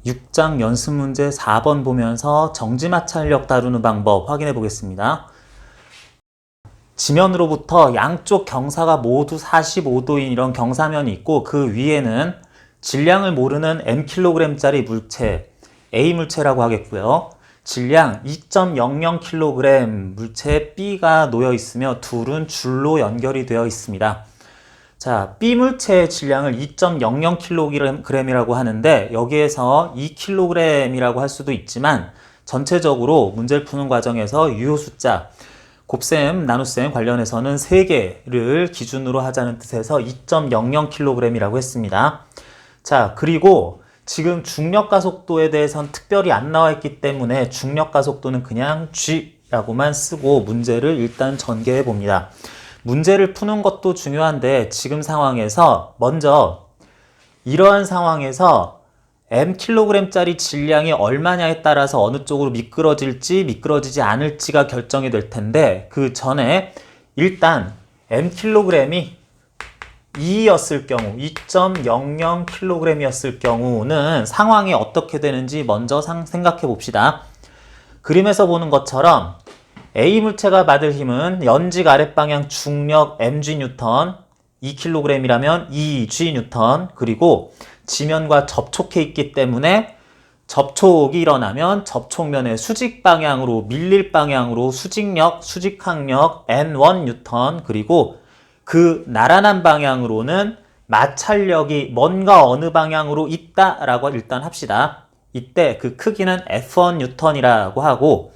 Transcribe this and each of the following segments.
6장 연습 문제 4번 보면서 정지마찰력 다루는 방법 확인해 보겠습니다. 지면으로부터 양쪽 경사가 모두 45도인 이런 경사면이 있고 그 위에는 질량을 모르는 mkg짜리 물체, A 물체라고 하겠고요. 질량 2.00kg 물체 B가 놓여 있으며 둘은 줄로 연결이 되어 있습니다. 자, B 물체의 질량을 2.00kg이라고 하는데 여기에서 2kg이라고 할 수도 있지만 전체적으로 문제를 푸는 과정에서 유효 숫자 곱셈, 나눗셈 관련해서는 3개를 기준으로 하자는 뜻에서 2.00kg이라고 했습니다. 자, 그리고 지금 중력가속도에 대해서는 특별히 안 나와 있기 때문에 중력가속도는 그냥 G라고만 쓰고 문제를 일단 전개해 봅니다. 문제를 푸는 것도 중요한데 지금 상황에서 먼저 이러한 상황에서 mkg짜리 질량이 얼마냐에 따라서 어느 쪽으로 미끄러질지 미끄러지지 않을지가 결정이 될 텐데 그 전에 일단 mkg이 2였을 경우 2.00kg이었을 경우는 상황이 어떻게 되는지 먼저 생각해 봅시다. 그림에서 보는 것처럼 A 물체가 받을 힘은 연직 아랫방향 중력 mg 뉴턴 2kg이라면 2g 뉴턴 그리고 지면과 접촉해 있기 때문에 접촉이 일어나면 접촉면의 수직 방향으로 밀릴 방향으로 수직력, 수직항력 N1 뉴턴 그리고 그 나란한 방향으로는 마찰력이 뭔가 어느 방향으로 있다라고 일단 합시다. 이때 그 크기는 F1 뉴턴이라고 하고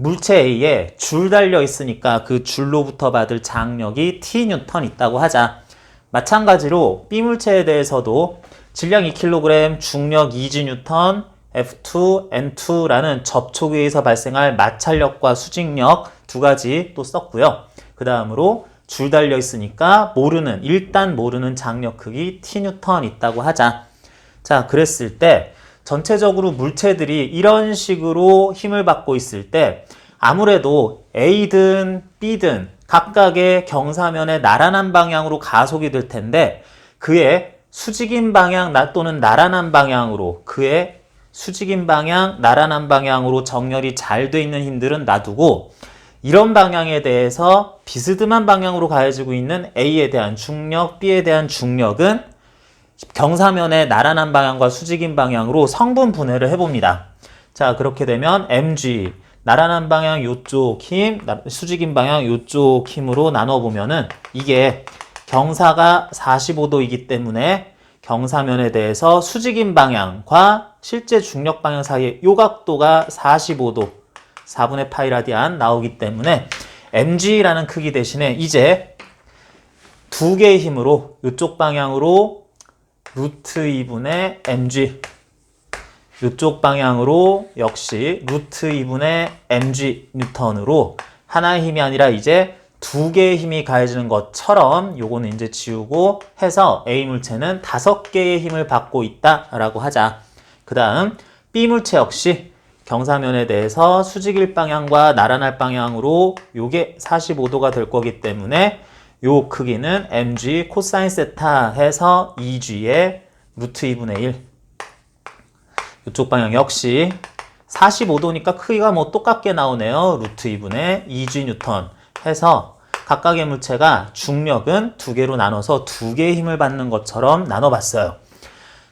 물체 A에 줄 달려 있으니까 그 줄로부터 받을 장력이 T 뉴턴 있다고 하자. 마찬가지로 B 물체에 대해서도 질량 2kg, 중력 2G 뉴턴, F2, N2라는 접촉에 의해서 발생할 마찰력과 수직력 두 가지 또 썼고요. 그 다음으로 줄 달려 있으니까 일단 모르는 장력 크기 T 뉴턴 있다고 하자. 자, 그랬을 때 전체적으로 물체들이 이런 식으로 힘을 받고 있을 때 아무래도 A든 B든 각각의 경사면의 나란한 방향으로 가속이 될 텐데 그의 수직인 방향 또는 나란한 방향으로 나란한 방향으로 정렬이 잘 돼 있는 힘들은 놔두고 이런 방향에 대해서 비스듬한 방향으로 가해지고 있는 A에 대한 중력, B에 대한 중력은 경사면의 나란한 방향과 수직인 방향으로 성분 분해를 해봅니다. 자, 그렇게 되면 mg 나란한 방향 요쪽 힘, 수직인 방향 요쪽 힘으로 나눠보면은 이게 경사가 45도이기 때문에 경사면에 대해서 수직인 방향과 실제 중력 방향 사이의 요각도가 45도 4분의 파이 라디안 나오기 때문에 mg라는 크기 대신에 이제 두 개의 힘으로 이쪽 방향으로 루트 2분의 mg 이쪽 방향으로 역시 루트 2분의 mg 뉴턴으로 하나의 힘이 아니라 이제 두 개의 힘이 가해지는 것처럼 요거는 이제 지우고 해서 A 물체는 5개의 힘을 받고 있다라고 하자. 그 다음 B 물체 역시 경사면에 대해서 수직일 방향과 나란할 방향으로 요게 45도가 될 거기 때문에 요 크기는 mg 코사인 세타 해서 2g의 루트 2분의 1 이쪽 방향 역시 45도니까 크기가 뭐 똑같게 나오네요. 루트 2분의 2g 뉴턴 해서 각각의 물체가 중력은 두 개로 나눠서 두 개의 힘을 받는 것처럼 나눠봤어요.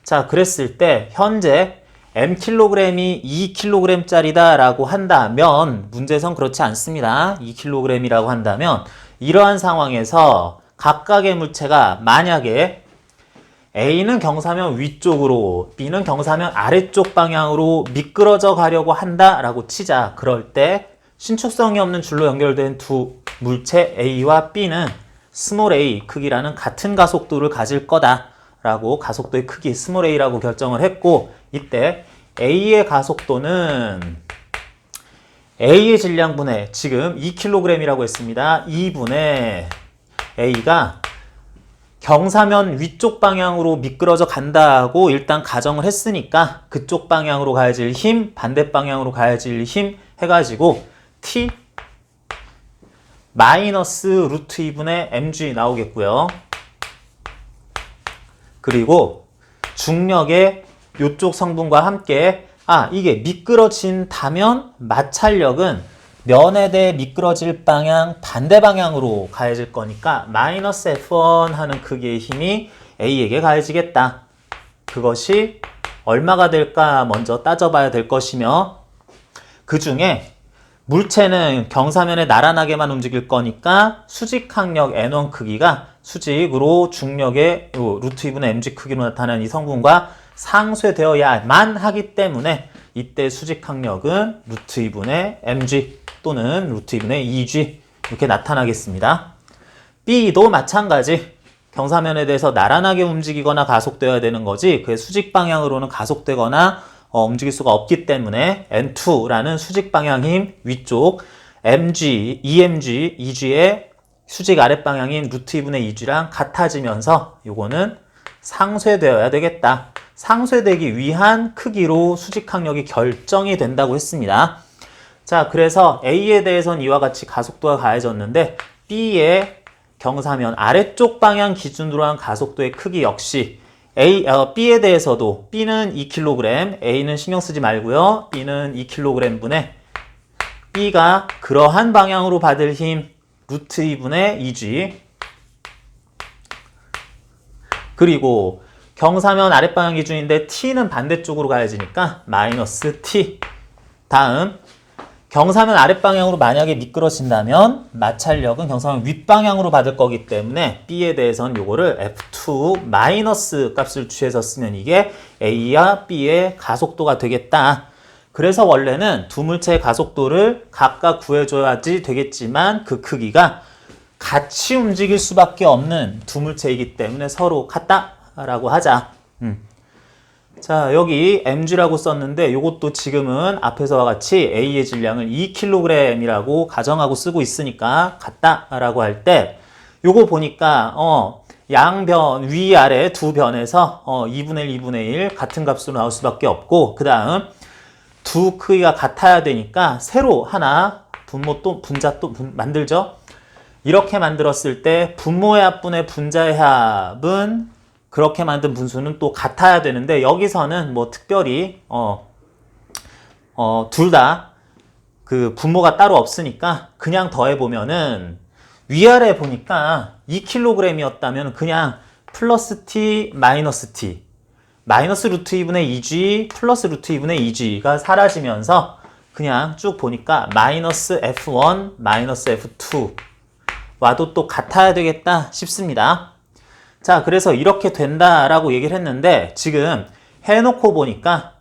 자, 그랬을 때 현재 mkg이 2kg짜리다 라고 한다면 문제에선 그렇지 않습니다. 2kg이라고 한다면 이러한 상황에서 각각의 물체가 만약에 A는 경사면 위쪽으로 B는 경사면 아래쪽 방향으로 미끄러져 가려고 한다라고 치자. 그럴 때 신축성이 없는 줄로 연결된 두 물체 A와 B는 스몰 a 크기라는 같은 가속도를 가질 거다라고 가속도의 크기 스몰 a라고 결정을 했고 이때 A의 가속도는 A의 질량분의 지금 2kg이라고 했습니다. 2분의 A가 경사면 위쪽 방향으로 미끄러져 간다고 일단 가정을 했으니까 그쪽 방향으로 가해질 힘, 반대 방향으로 가해질 힘 해가지고 T 마이너스 루트 2분의 mg 나오겠고요. 그리고 중력의 요쪽 성분과 함께 이게 미끄러진다면 마찰력은 면에 대해 미끄러질 방향 반대 방향으로 가해질 거니까 마이너스 F1 하는 크기의 힘이 A에게 가해지겠다. 그것이 얼마가 될까 먼저 따져봐야 될 것이며 그 중에 물체는 경사면에 나란하게만 움직일 거니까 수직항력 N1 크기가 수직으로 중력의 루트 2분의 mg 크기로 나타나는 이 성분과 상쇄되어야만 하기 때문에 이때 수직항력은 루트 2분의 mg 또는 루트 2분의 2g 이렇게 나타나겠습니다. B도 마찬가지. 경사면에 대해서 나란하게 움직이거나 가속되어야 되는 거지 그 수직 방향으로는 가속되거나 움직일 수가 없기 때문에 N2라는 수직 방향 힘 위쪽 mg, EMG, EG의 수직 아랫 방향인 루트 2분의 2g랑 같아지면서 요거는 상쇄되어야 되겠다. 상쇄되기 위한 크기로 수직 항력이 결정이 된다고 했습니다. 자, 그래서 A에 대해서는 이와 같이 가속도가 가해졌는데 B의 경사면 아래쪽 방향 기준으로 한 가속도의 크기 역시 B에 대해서도 B는 2kg, A는 신경 쓰지 말고요. B는 2kg분의 B가 그러한 방향으로 받을 힘 루트 2분의 2G 그리고 경사면 아랫방향 기준인데 T는 반대쪽으로 가야지니까 마이너스 T 다음 경사면 아랫방향으로 만약에 미끄러진다면 마찰력은 경사면 윗방향으로 받을 거기 때문에 B에 대해서는 요거를 F2 마이너스 값을 취해서 쓰면 이게 A와 B의 가속도가 되겠다. 그래서 원래는 두 물체의 가속도를 각각 구해줘야지 되겠지만 그 크기가 같이 움직일 수밖에 없는 두 물체이기 때문에 서로 같다라고 하자. 자, 여기 mg라고 썼는데 이것도 지금은 앞에서와 같이 A의 질량을 2kg이라고 가정하고 쓰고 있으니까 같다라고 할 때 요거 보니까 양변 위아래 두 변에서 2분의 1, 2분의 1 같은 값으로 나올 수밖에 없고 그 다음 두 크기가 같아야 되니까 새로 하나 분자 또 만들죠. 이렇게 만들었을 때 분모의 합분의 분자의 합은 그렇게 만든 분수는 또 같아야 되는데 여기서는 뭐 특별히 둘 다 그 분모가 따로 없으니까 그냥 더해보면은 위아래 보니까 2kg이었다면 그냥 플러스 t 마이너스 t 마이너스 루트 2분의 2g 플러스 루트 2분의 2g가 사라지면서 그냥 쭉 보니까 마이너스 f1 마이너스 f2 와도 또 같아야 되겠다 싶습니다. 자, 그래서 이렇게 된다라고 얘기를 했는데 지금 해놓고 보니까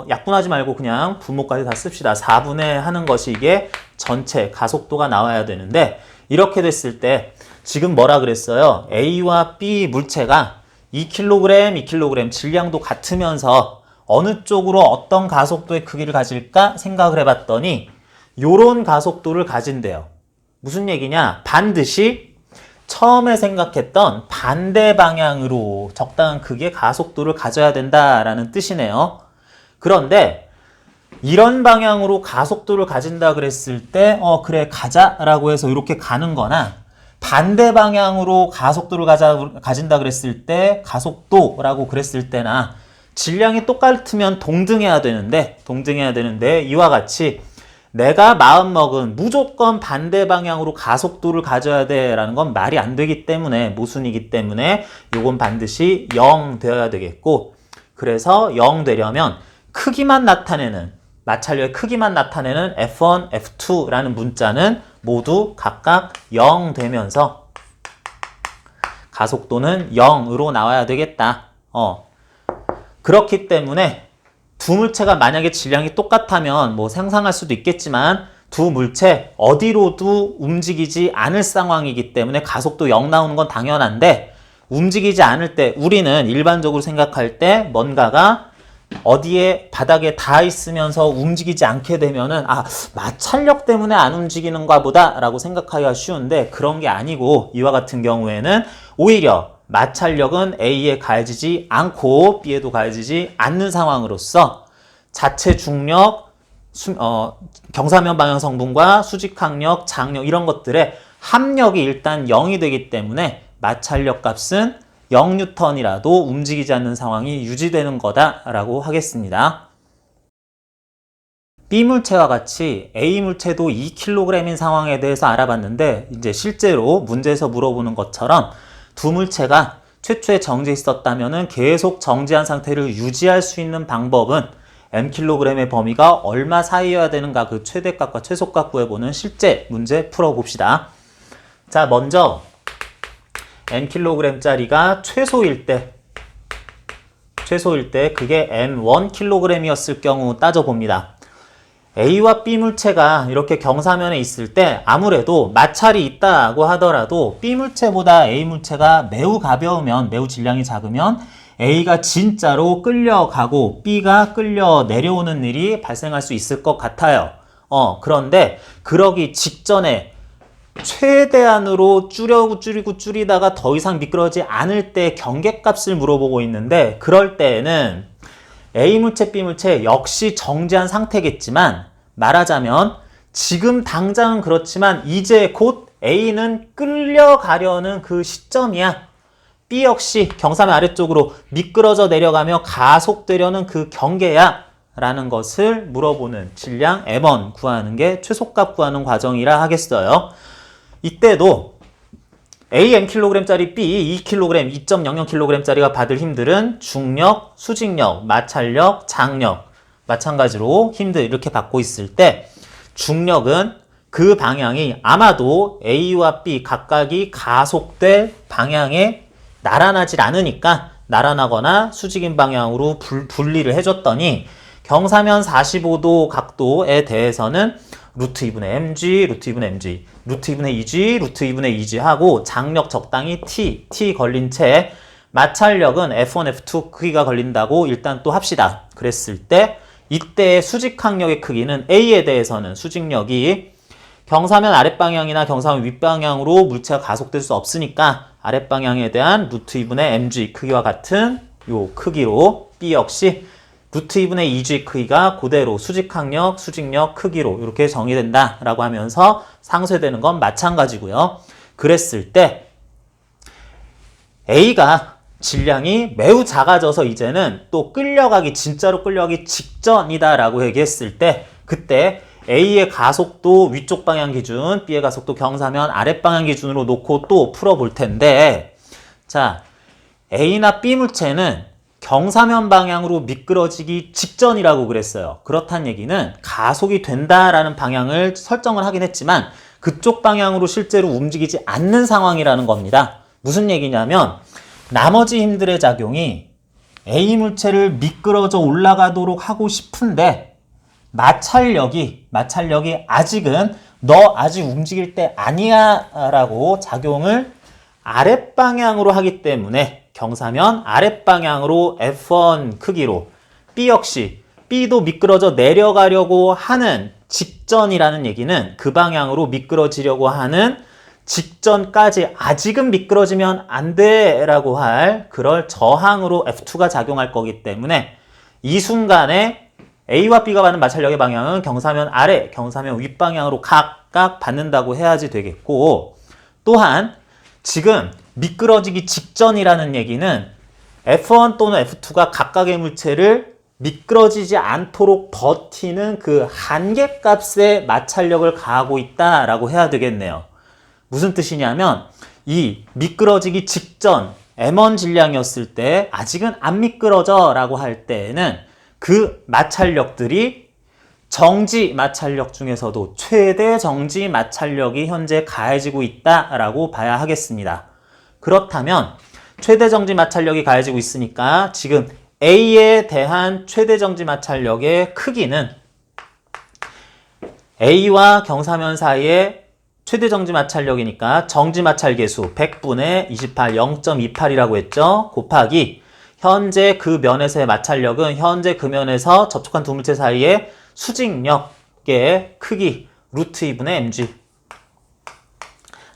약분하지 말고 그냥 분모까지 다 씁시다. 4분의 하는 것이 이게 전체 가속도가 나와야 되는데 이렇게 됐을 때 지금 뭐라 그랬어요? A와 B 물체가 2kg, 2kg 질량도 같으면서 어느 쪽으로 어떤 가속도의 크기를 가질까 생각을 해봤더니 요런 가속도를 가진대요. 무슨 얘기냐? 반드시 처음에 생각했던 반대 방향으로 적당한 크기의 가속도를 가져야 된다라는 뜻이네요. 그런데 이런 방향으로 가속도를 가진다 그랬을 때 그래 가자라고 해서 이렇게 가는 거나 반대 방향으로 가속도를 가진다 그랬을 때 가속도라고 그랬을 때나 질량이 똑같으면 동등해야 되는데 이와 같이 내가 마음먹은 무조건 반대 방향으로 가속도를 가져야 돼라는 건 말이 안 되기 때문에 모순이기 때문에 요건 반드시 0 되어야 되겠고 그래서 0 되려면 크기만 나타내는 마찰력의 크기만 나타내는 F1, F2라는 문자는 모두 각각 0 되면서 가속도는 0으로 나와야 되겠다. 그렇기 때문에 두 물체가 만약에 질량이 똑같다면 뭐 상상할 수도 있겠지만 두 물체 어디로도 움직이지 않을 상황이기 때문에 가속도 0 나오는 건 당연한데 움직이지 않을 때 우리는 일반적으로 생각할 때 뭔가가 어디에 바닥에 닿아 있으면서 움직이지 않게 되면은 마찰력 때문에 안 움직이는가 보다 라고 생각하기가 쉬운데 그런 게 아니고 이와 같은 경우에는 오히려 마찰력은 A에 가해지지 않고 B에도 가해지지 않는 상황으로서 자체 중력, 경사면 방향 성분과 수직항력, 장력 이런 것들의 합력이 일단 0이 되기 때문에 마찰력 값은 0N이라도 움직이지 않는 상황이 유지되는 거다라고 하겠습니다. B물체와 같이 A물체도 2kg인 상황에 대해서 알아봤는데 이제 실제로 문제에서 물어보는 것처럼 두 물체가 최초에 정지해 있었다면 계속 정지한 상태를 유지할 수 있는 방법은 mkg의 범위가 얼마 사이여야 되는가 그 최대값과 최소값 구해보는 실제 문제 풀어봅시다. 자, 먼저 mkg짜리가 최소일 때 그게 m1kg이었을 경우 따져봅니다. A와 B 물체가 이렇게 경사면에 있을 때 아무래도 마찰이 있다고 하더라도 B 물체보다 A 물체가 매우 가벼우면, 매우 질량이 작으면 A가 진짜로 끌려가고 B가 끌려 내려오는 일이 발생할 수 있을 것 같아요. 그런데 그러기 직전에 최대한으로 줄이다가 더 이상 미끄러지지 않을 때 경계값을 물어보고 있는데 그럴 때에는 A물체, B물체 역시 정지한 상태겠지만 말하자면 지금 당장은 그렇지만 이제 곧 A는 끌려가려는 그 시점이야. B 역시 경사면 아래쪽으로 미끄러져 내려가며 가속되려는 그 경계야 라는 것을 물어보는 질량 M1 구하는 게 최소값 구하는 과정이라 하겠어요. 이때도 A mkg짜리 B 2kg, 2.00kg짜리가 받을 힘들은 중력, 수직력, 마찰력, 장력 마찬가지로 힘들 이렇게 받고 있을 때 중력은 그 방향이 아마도 A와 B 각각이 가속될 방향에 나란하지 않으니까 나란하거나 수직인 방향으로 분리를 해줬더니 경사면 45도 각도에 대해서는 루트 2분의 mg, 루트 2분의 mg, 루트 2분의 2g, 루트 2분의 2g 하고 장력 적당히 t 걸린 채 마찰력은 F1, F2 크기가 걸린다고 일단 또 합시다. 그랬을 때 이때의 수직항력의 크기는 A에 대해서는 수직력이 경사면 아랫방향이나 경사면 윗방향으로 물체가 가속될 수 없으니까 아랫방향에 대한 루트 2분의 mg 크기와 같은 요 크기로 B 역시 루트 2분의 2g 크기가 그대로 수직항력, 수직력 크기로 이렇게 정의된다라고 하면서 상쇄되는 건 마찬가지고요. 그랬을 때 A가 질량이 매우 작아져서 이제는 또 진짜로 끌려가기 직전이다라고 얘기했을 때 그때 A의 가속도 위쪽 방향 기준, B의 가속도 경사면 아랫방향 기준으로 놓고 또 풀어볼 텐데 자, A나 B 물체는 경사면 방향으로 미끄러지기 직전이라고 그랬어요. 그렇다는 얘기는 가속이 된다라는 방향을 설정을 하긴 했지만 그쪽 방향으로 실제로 움직이지 않는 상황이라는 겁니다. 무슨 얘기냐면 나머지 힘들의 작용이 A 물체를 미끄러져 올라가도록 하고 싶은데 마찰력이 아직은 너 아직 움직일 때 아니야 라고 작용을 아랫방향으로 하기 때문에 경사면 아랫방향으로 F1 크기로 B 역시 B도 미끄러져 내려가려고 하는 직전이라는 얘기는 그 방향으로 미끄러지려고 하는 직전까지 아직은 미끄러지면 안 돼 라고 할 그럴 저항으로 F2가 작용할 거기 때문에 이 순간에 A와 B가 받는 마찰력의 방향은 경사면 아래, 경사면 윗방향으로 각각 받는다고 해야지 되겠고 또한 지금 미끄러지기 직전이라는 얘기는 F1 또는 F2가 각각의 물체를 미끄러지지 않도록 버티는 그 한계값의 마찰력을 가하고 있다라고 해야 되겠네요. 무슨 뜻이냐면 이 미끄러지기 직전 M1 질량이었을 때 아직은 안 미끄러져 라고 할 때에는 그 마찰력들이 정지 마찰력 중에서도 최대 정지 마찰력이 현재 가해지고 있다라고 봐야 하겠습니다. 그렇다면 최대 정지 마찰력이 가해지고 있으니까 지금 A에 대한 최대 정지 마찰력의 크기는 A와 경사면 사이의 최대 정지 마찰력이니까 정지 마찰 계수 100분의 28, 0.28이라고 했죠. 곱하기 현재 그 면에서의 마찰력은 현재 그 면에서 접촉한 두 물체 사이의 수직력의 크기 루트 2분의 mg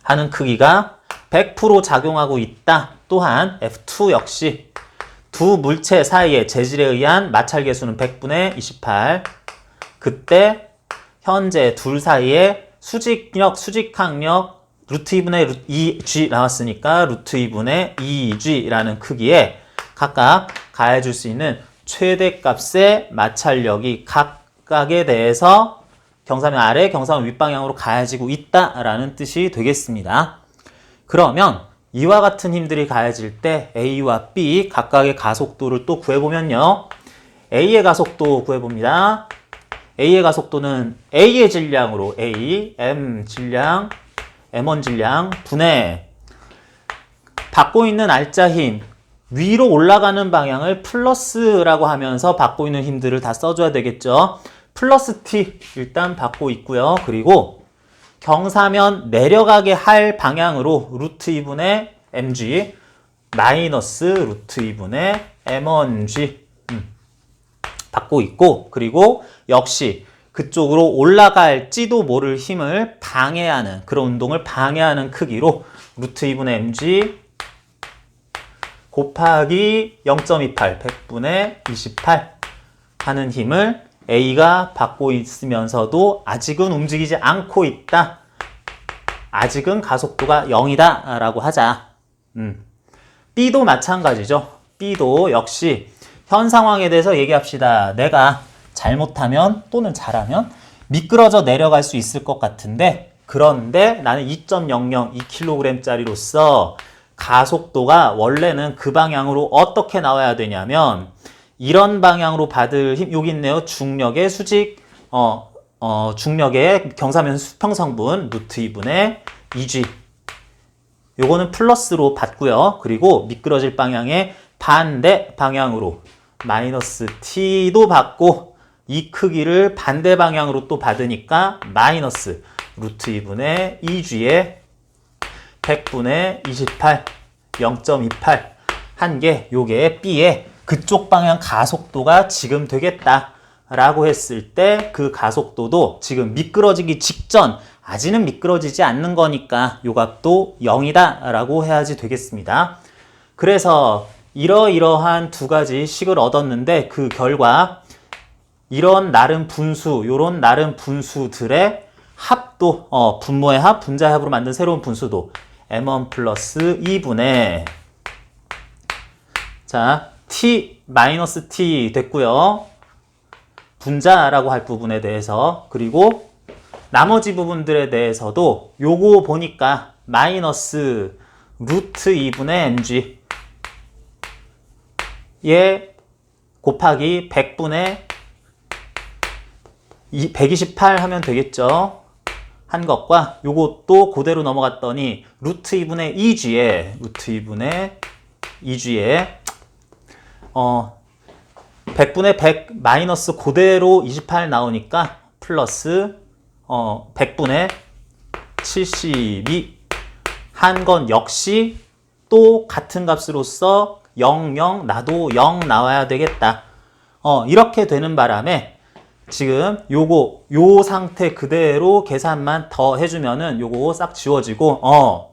하는 크기가 100% 작용하고 있다. 또한 F2 역시 두 물체 사이의 재질에 의한 마찰 계수는 100분의 28. 그때 현재 둘 사이의 수직력, 수직항력 루트 2분의 2g 나왔으니까 루트 2분의 2g라는 크기에 각각 가해줄 수 있는 최대값의 마찰력이 각각에 대해서 경사면 아래, 경사면 윗방향으로 가해지고 있다라는 뜻이 되겠습니다. 그러면 이와 같은 힘들이 가해질 때 A와 B 각각의 가속도를 또 구해보면요. A의 가속도 구해봅니다. A의 가속도는 A의 질량으로 A, M 질량, M1 질량 분의 받고 있는 알짜 힘 위로 올라가는 방향을 플러스라고 하면서 받고 있는 힘들을 다 써줘야 되겠죠. 플러스 T 일단 받고 있고요. 그리고 경사면 내려가게 할 방향으로 루트 2분의 mg 마이너스 루트 2분의 m1g 받고 있고, 그리고 역시 그쪽으로 올라갈지도 모를 힘을 방해하는, 그런 운동을 방해하는 크기로 루트 2분의 mg 곱하기 0.28 100분의 28 하는 힘을 A가 받고 있으면서도 아직은 움직이지 않고 있다. 아직은 가속도가 0이다 라고 하자. B도 마찬가지죠. B도 역시 현 상황에 대해서 얘기합시다. 내가 잘못하면 또는 잘하면 미끄러져 내려갈 수 있을 것 같은데, 그런데 나는 2.00 2kg짜리로서 가속도가 원래는 그 방향으로 어떻게 나와야 되냐면 이런 방향으로 받을 힘, 여기 있네요. 중력의 수직, 중력의 경사면 수평성분 루트 2분의 2g. 요거는 플러스로 받고요. 그리고 미끄러질 방향의 반대 방향으로 마이너스 t도 받고, 이 크기를 반대 방향으로 또 받으니까 마이너스 루트 2분의 2g에 100분의 28 0.28 한 게 요게 B의 그쪽 방향 가속도가 지금 되겠다 라고 했을 때 그 가속도도 지금 미끄러지기 직전, 아직은 미끄러지지 않는 거니까 요 값도 0이다 라고 해야지 되겠습니다. 그래서 이러이러한 두 가지 식을 얻었는데 그 결과 이런 나름 분수, 요런 나름 분수들의 합도, 분모의 합, 분자의 합으로 만든 새로운 분수도 m1 플러스 2분의 자, t 마이너스 t 됐고요. 분자라고 할 부분에 대해서, 그리고 나머지 부분들에 대해서도 요거 보니까 마이너스 루트 2분의 mg 에 곱하기 100분의 128 하면 되겠죠. 한 것과 요것도 그대로 넘어갔더니 루트 2분의 2g에 루트 2분의 2g에 100분의 100 마이너스 그대로 28 나오니까 플러스 100분의 72 한 건 역시 또 같은 값으로서 0, 0 나도 0 나와야 되겠다. 이렇게 되는 바람에 지금 요 상태 그대로 계산만 더 해주면은 요거 싹 지워지고,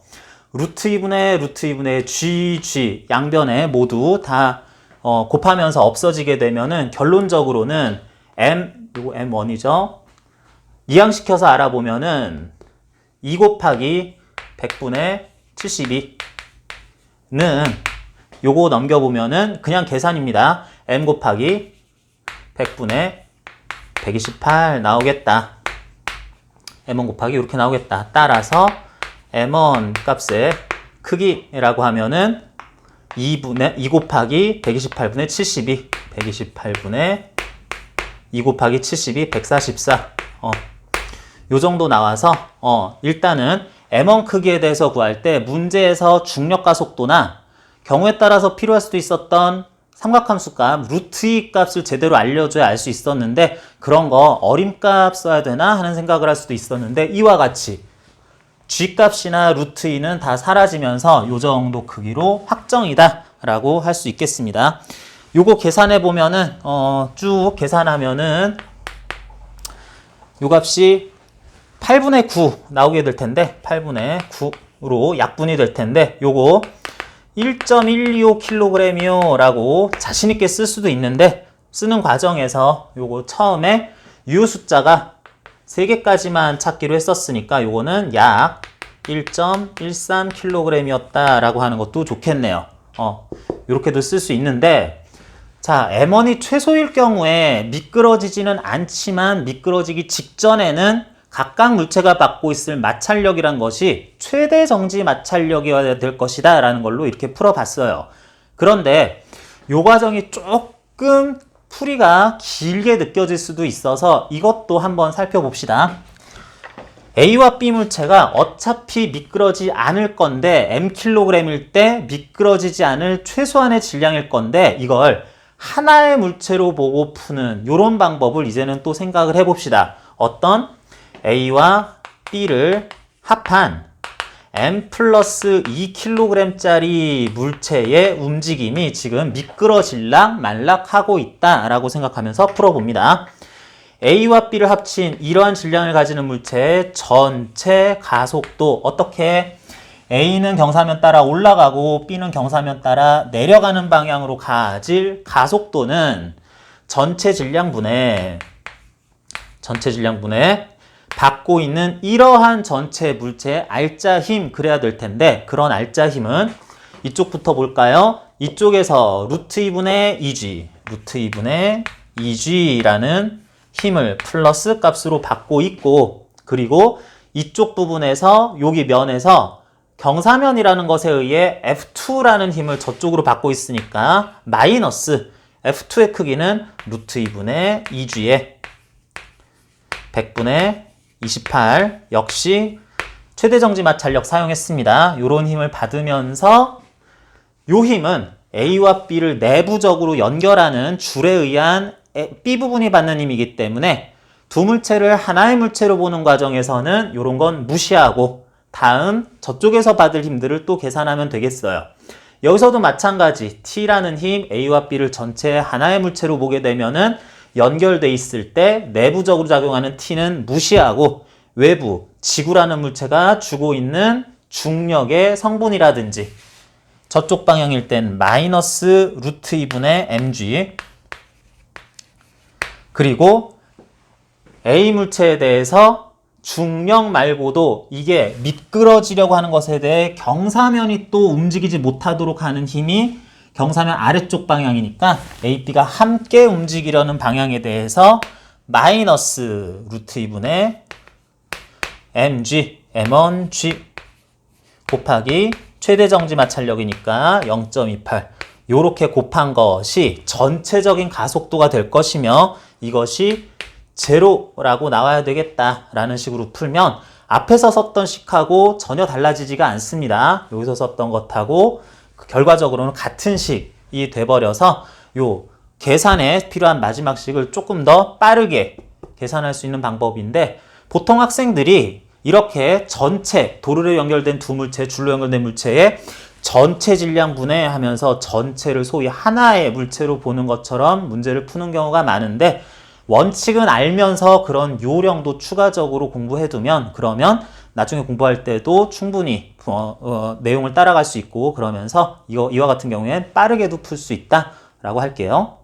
루트 2분의 GG 양변에 모두 다 곱하면서 없어지게 되면은 결론적으로는 요거 M1이죠. 이항시켜서 알아보면은 2 곱하기 100분의 72는 요거 넘겨보면은 그냥 계산입니다. M 곱하기 100분의 128 나오겠다. M1 곱하기 이렇게 나오겠다. 따라서 M1 값의 크기라고 하면은 2 곱하기 128분의 72 128분의 2 곱하기 72 144 요 정도 나와서 일단은 M1 크기에 대해서 구할 때 문제에서 중력 가속도나 경우에 따라서 필요할 수도 있었던 삼각함수 값, 루트 2 값을 제대로 알려줘야 알 수 있었는데 그런 거 어림값 써야 되나 하는 생각을 할 수도 있었는데 이와 같이 G 값이나 루트 2는 다 사라지면서 요 정도 크기로 확정이다 라고 할 수 있겠습니다. 요거 계산해 보면은 쭉 계산하면은 요 값이 8분의 9 나오게 될 텐데 8분의 9로 약분이 될 텐데 요거 1.125kg이요 라고 자신있게 쓸 수도 있는데 쓰는 과정에서 요거 처음에 U 숫자가 3개까지만 찾기로 했었으니까 요거는 약 1.13kg이었다라고 하는 것도 좋겠네요. 이렇게도 쓸 수 있는데, 자, M1이 최소일 경우에 미끄러지지는 않지만 미끄러지기 직전에는 각각 물체가 받고 있을 마찰력이란 것이 최대 정지 마찰력이어야 될 것이다 라는 걸로 이렇게 풀어봤어요. 그런데 이 과정이 조금 풀이가 길게 느껴질 수도 있어서 이것도 한번 살펴봅시다. A와 B 물체가 어차피 미끄러지지 않을 건데 mkg일 때 미끄러지지 않을 최소한의 질량일 건데 이걸 하나의 물체로 보고 푸는 이런 방법을 이제는 또 생각을 해봅시다. 어떤 A와 B를 합한 m 플러스 2kg짜리 물체의 움직임이 지금 미끄러질락 말락하고 있다라고 생각하면서 풀어봅니다. A와 B를 합친 이러한 질량을 가지는 물체의 전체 가속도, 어떻게 A는 경사면 따라 올라가고 B는 경사면 따라 내려가는 방향으로 가질 가속도는 전체 질량분의 받고 있는 이러한 전체 물체의 알짜 힘 그래야 될 텐데, 그런 알짜 힘은 이쪽부터 볼까요? 이쪽에서 루트 2분의 2g라는 힘을 플러스 값으로 받고 있고, 그리고 이쪽 부분에서 여기 면에서 경사면이라는 것에 의해 F2라는 힘을 저쪽으로 받고 있으니까 마이너스 F2의 크기는 루트 2분의 2g에 100분의 28 역시 최대 정지 마찰력 사용했습니다. 이런 힘을 받으면서 이 힘은 A와 B를 내부적으로 연결하는 줄에 의한 B 부분이 받는 힘이기 때문에 두 물체를 하나의 물체로 보는 과정에서는 이런 건 무시하고 다음 저쪽에서 받을 힘들을 또 계산하면 되겠어요. 여기서도 마찬가지 T라는 힘 A와 B를 전체 하나의 물체로 보게 되면은 연결돼 있을 때 내부적으로 작용하는 T는 무시하고 외부 지구라는 물체가 주고 있는 중력의 성분이라든지 저쪽 방향일 땐 마이너스 루트 2분의 mg, 그리고 A 물체에 대해서 중력 말고도 이게 미끄러지려고 하는 것에 대해 경사면이 또 움직이지 못하도록 하는 힘이 경사면 아래쪽 방향이니까 A, B가 함께 움직이려는 방향에 대해서 마이너스 루트 2분의 mg, m1g 곱하기 최대 정지 마찰력이니까 0.28 요렇게 곱한 것이 전체적인 가속도가 될 것이며 이것이 제로라고 나와야 되겠다라는 식으로 풀면 앞에서 썼던 식하고 전혀 달라지지가 않습니다. 여기서 썼던 것하고 결과적으로는 같은 식이 돼버려서 요 계산에 필요한 마지막 식을 조금 더 빠르게 계산할 수 있는 방법인데, 보통 학생들이 이렇게 전체 도르래 연결된 두 물체, 줄로 연결된 물체의 전체 질량 분해하면서 전체를 소위 하나의 물체로 보는 것처럼 문제를 푸는 경우가 많은데, 원칙은 알면서 그런 요령도 추가적으로 공부해두면 그러면 나중에 공부할 때도 충분히 내용을 따라갈 수 있고, 그러면서 이와 같은 경우엔 빠르게도 풀 수 있다라고 할게요.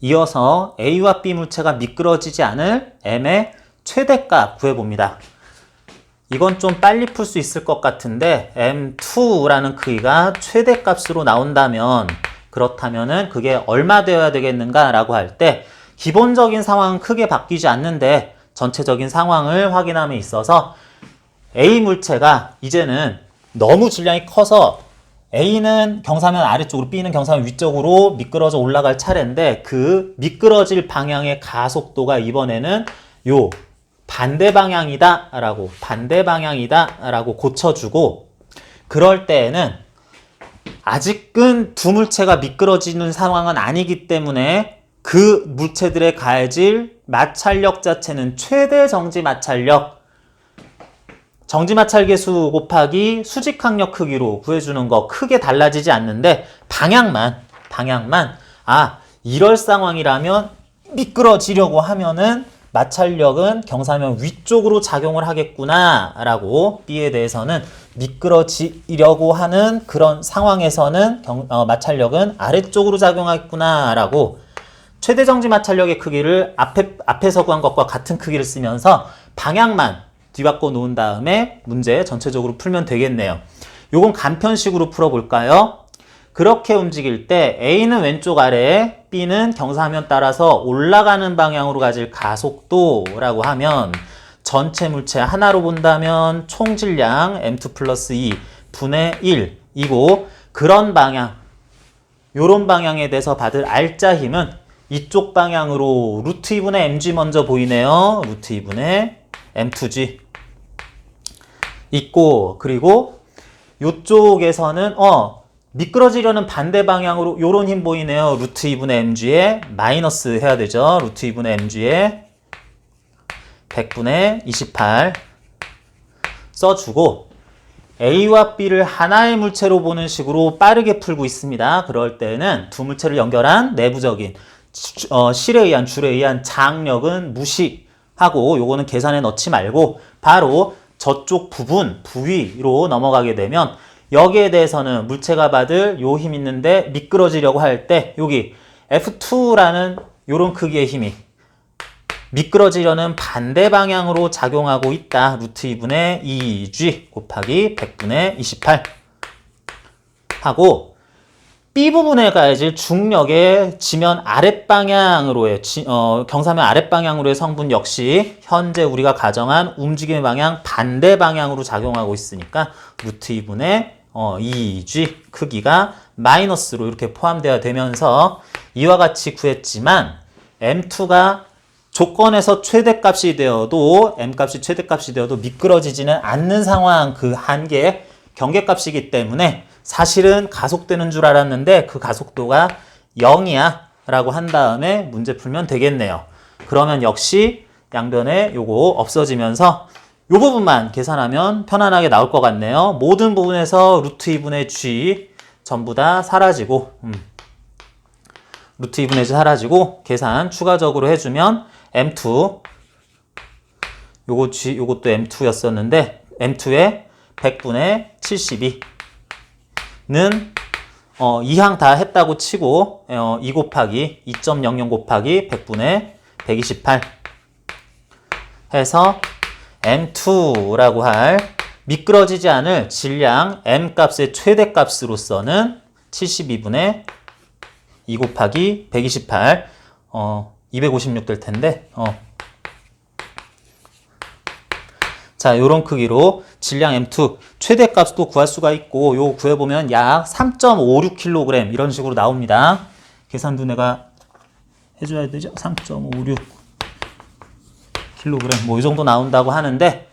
이어서 A와 B 물체가 미끄러지지 않을 M의 최대값 구해봅니다. 이건 좀 빨리 풀 수 있을 것 같은데 M2라는 크기가 최대값으로 나온다면, 그렇다면은 그게 얼마 되어야 되겠는가 라고 할 때 기본적인 상황은 크게 바뀌지 않는데 전체적인 상황을 확인함에 있어서 A 물체가 이제는 너무 질량이 커서 A는 경사면 아래쪽으로 B는 경사면 위쪽으로 미끄러져 올라갈 차례인데, 그 미끄러질 방향의 가속도가 이번에는 요 반대 방향이다 라고 고쳐주고, 그럴 때에는 아직은 두 물체가 미끄러지는 상황은 아니기 때문에 그 물체들에 가해질 마찰력 자체는 최대 정지 마찰력, 정지 마찰 계수 곱하기 수직항력 크기로 구해주는 거 크게 달라지지 않는데, 방향만 이럴 상황이라면 미끄러지려고 하면은 마찰력은 경사면 위쪽으로 작용을 하겠구나 라고, B에 대해서는 미끄러지려고 하는 그런 상황에서는 마찰력은 아래쪽으로 작용하겠구나 라고, 최대 정지 마찰력의 크기를 앞에서 구한 것과 같은 크기를 쓰면서 방향만 뒤바꿔 놓은 다음에 문제 전체적으로 풀면 되겠네요. 요건 간편식으로 풀어볼까요? 그렇게 움직일 때 A는 왼쪽 아래에 B는 경사면 따라서 올라가는 방향으로 가질 가속도라고 하면 전체 물체 하나로 본다면 총 질량 M2 플러스 2 분의 1 이고 그런 방향, 요런 방향에 대해서 받을 알짜 힘은 이쪽 방향으로 루트 2분의 mg 먼저 보이네요. 루트 2분의 m2g 있고 그리고 요쪽에서는 미끄러지려는 반대 방향으로 요런 힘 보이네요. 루트 2분의 mg에 마이너스 해야 되죠. 루트 2분의 mg에 100분의 28 써주고 A와 B를 하나의 물체로 보는 식으로 빠르게 풀고 있습니다. 그럴 때는 두 물체를 연결한 내부적인 실에 의한 줄에 의한 장력은 무시하고 요거는 계산에 넣지 말고 바로 저쪽 부분, 부위로 넘어가게 되면 여기에 대해서는 물체가 받을 요 힘 있는데 미끄러지려고 할 때 여기 F2라는 요런 크기의 힘이 미끄러지려는 반대 방향으로 작용하고 있다. 루트 2분의 2g 곱하기 100분의 28 하고 B 부분에 가해질 중력의 지면 아랫방향으로의 경사면 아랫방향으로의 성분 역시 현재 우리가 가정한 움직임의 방향 반대 방향으로 작용하고 있으니까 루트 2분의 2g 크기가 마이너스로 이렇게 포함되어야 되면서 이와 같이 구했지만 M2가 조건에서 최대값이 되어도 M값이 최대값이 되어도 미끄러지지는 않는 상황 그 한계 경계값이기 때문에 사실은 가속되는 줄 알았는데 그 가속도가 0이야 라고 한 다음에 문제 풀면 되겠네요. 그러면 역시 양변에 요거 없어지면서 요 부분만 계산하면 편안하게 나올 것 같네요. 모든 부분에서 루트 2분의 G 전부 다 사라지고 루트 2분의 G 사라지고 계산 추가적으로 해주면 M2 요것도 M2였었는데 M2의 100분의 72는 2항 다 했다고 치고 2 곱하기 2.00 곱하기 100분의 128 해서 M2라고 할 미끄러지지 않을 질량 M값의 최대값으로서는 72분의 2 곱하기 128 256 될 텐데 자, 요런 크기로 질량 M2 최대값도 구할 수가 있고 요 구해보면 약 3.56kg 이런 식으로 나옵니다. 계산도 내가 해줘야 되죠? 3.56kg 뭐 이 정도 나온다고 하는데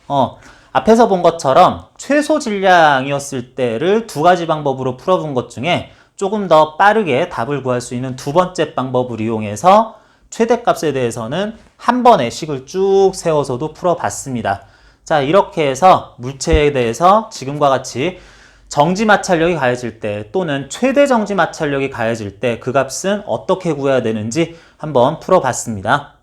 앞에서 본 것처럼 최소 질량이었을 때를 두 가지 방법으로 풀어본 것 중에 조금 더 빠르게 답을 구할 수 있는 두 번째 방법을 이용해서 최대값에 대해서는 한 번에 식을 쭉 세워서도 풀어봤습니다. 자, 이렇게 해서 물체에 대해서 지금과 같이 정지마찰력이 가해질 때 또는 최대 정지마찰력이 가해질 때 그 값은 어떻게 구해야 되는지 한번 풀어봤습니다.